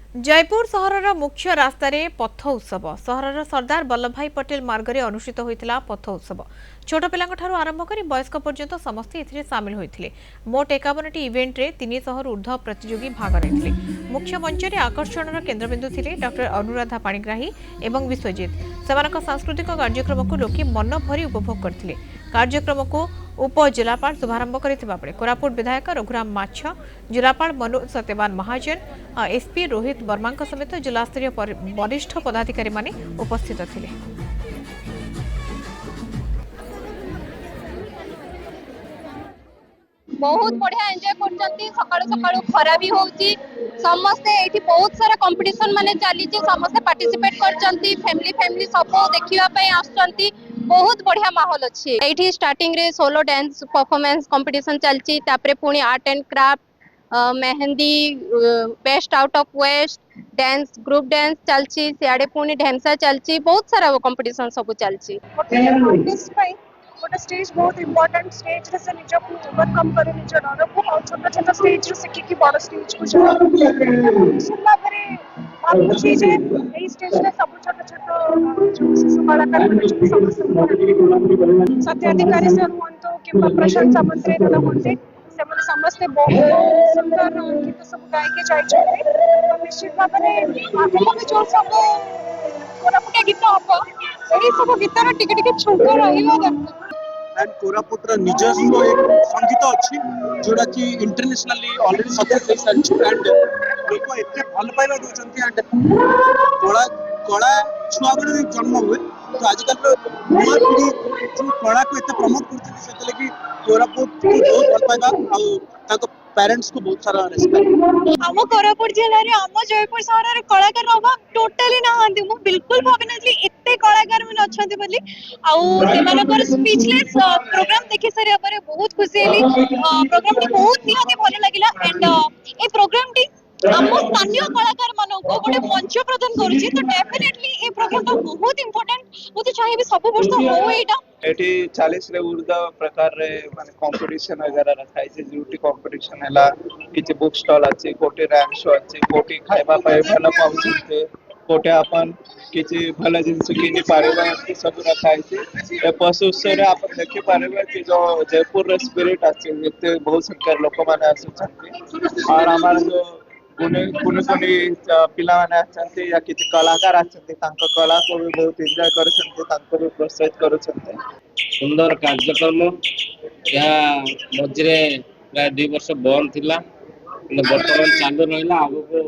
जयपुर सहरर मुख्य रास्तार पथ उत्सव सहरर सरदार वल्लभ भाई पटेल मार्ग में अनुष्ठित होता पथ उत्सव छोट पिलांठू आरंभ कर वयस्क पर्यंत समस्ते एथिरे सामिल होते मोट 51 टी इवेंट रे 300 ऊर्ध्व प्रतियोगी भाग नहीं मुख्य मंच में आकर्षण केन्द्रबिंदु थे डॉ अनुराधा पाणिग्राही एवं विश्वजित सेमानक सांस्कृतिक कार्यक्रम को लोके मन भरी उपभोग करते कार्यक्रम को उपजिलापाल शुभारंभ करथिबा बेले कोरापुट विधायक रघुराम माछ जिलापाल मनोज सत्यवान महाजन एसपी रोहित वर्मा समेत जिलास्तरीय वरिष्ठ पदाधिकारी माने उपस्थित थिले। बहुत बढ़िया एंजॉय करछंती सकाळु सकाळु खरा भी होउची समस्ते एठी बहुत सारा कंपटीशन माने चली जे समस्ते पार्टिसिपेट करछंती फैमिली सब देखिबा पय आछंती बहुत बढ़िया माहौल अछि एठी स्टार्टिंग रे सोलो डांस परफॉर्मेंस कंपटीशन चलची तापरे पुनी art and craft mehndi best out of waste dance group dance चलची सियाडे पुनी ढेमसा चलची बहुत सारा कंपटीशन सब चलची गोटे स्टेज बहुत इंपोर्टेंट स्टेज रे से निज को ओवरकम करे निज डर को और छोटा छोटा स्टेज रे सिक्की की बड़ स्टेज को सुनला परे भाबुची जे एई स्टेज रे सब छोटा छोटा जो शिशु कलाकार माने समस्त सत्याधिकारी सर हुंतो कि प्रशांत सामंतरे दादा हुंते से माने समस्त बहुत सुंदर गीत सब गाय के जाय छथि निश्चित भाबरे आगो भी जो सब कोरापुटे गीत हबो एई सब गीतर टिके टिके छुंक रहिबा दरकार एंड कोरापुटर निजस्व एक संगीत अच्छी जोड़ा कि इंटरनेशनली ऑलरेडी सक्सेस हो सारी एंड लोक एते भल पाइबा दउचंती एंड कला कला छुआ बेले जन्म हुए तो आजकल नया पीढ़ी जो कला को एते प्रमोट करते से कि कोरापुट को बहुत भल पाइबा आ ताको पेरेंट्स को बहुत सारा रेस्पेक्ट आम कोरापुट जिले में आम जयपुर सहर में कलाकार अभाव टोटाली नहांती मु बिल्कुल भाबी नथली एते कलाकार मन अछंती बोली आउ सेमानकर स्पीचलेस प्रोग्राम देखि सारे बारे बहुत खुशी हेली प्रोग्राम टी बहुत निहाती भलो लागिला एंड ए प्रोग्राम टी आम स्थानीय कलाकार मन को गोटे मंच प्रदान करूची तो डेफिनेटली ए प्रोग्राम टा बहुत इंपोर्टेंट मुझे चाहिए सब वर्ष हो एटा एटी 40 रे ऊर्ध्व प्रकार रे माने कंपटीशन वगैरह रखाई छै ब्यूटी कंपटीशन हला किछ बुक स्टॉल अछि कोटी रैंक शो अछि कोटी खाइबा पाए भला पाउछि छै कोटे अपन किछ भला जिंस किनि पारेबा सब रखाई छै ए पशु उत्सव रे आप देखि पारेबा कि जो जयपुर रे स्पिरिट अछि एते बहुत संख्या लोक माने आछथि और हमार जो कुनी पिला माने आछथि या किछ कलाकार आछथि तांको कला को भी बहुत एंजॉय करछथि तांको भी प्रोत्साहित करछथि सुंदर कार्यक्रम या मझे प्राय 2 वर्ष बंद थिला बर्तमान चालू रहा आग को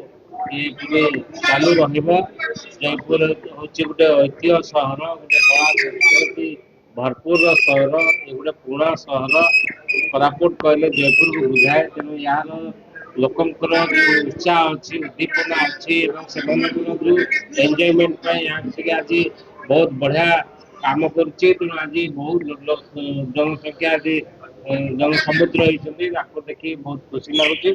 ये चालू रहा जयपुर हूँ गोटे ऐतिह्य सहर गोटे कला संस्कृति भरपूर सहर ये गोटे पुराना सहर कोरापुट कहले जयपुर को बुझाए तेणु यार लोकंर जो उत्साह अच्छी उद्दीपना अच्छी जो एंजॉयमेंट आज बहुत बढ़िया काम करुच्चे तेणु आज बहुत जनसंख्या आज जनसमुद्र होती देखिए बहुत खुशी लगुच।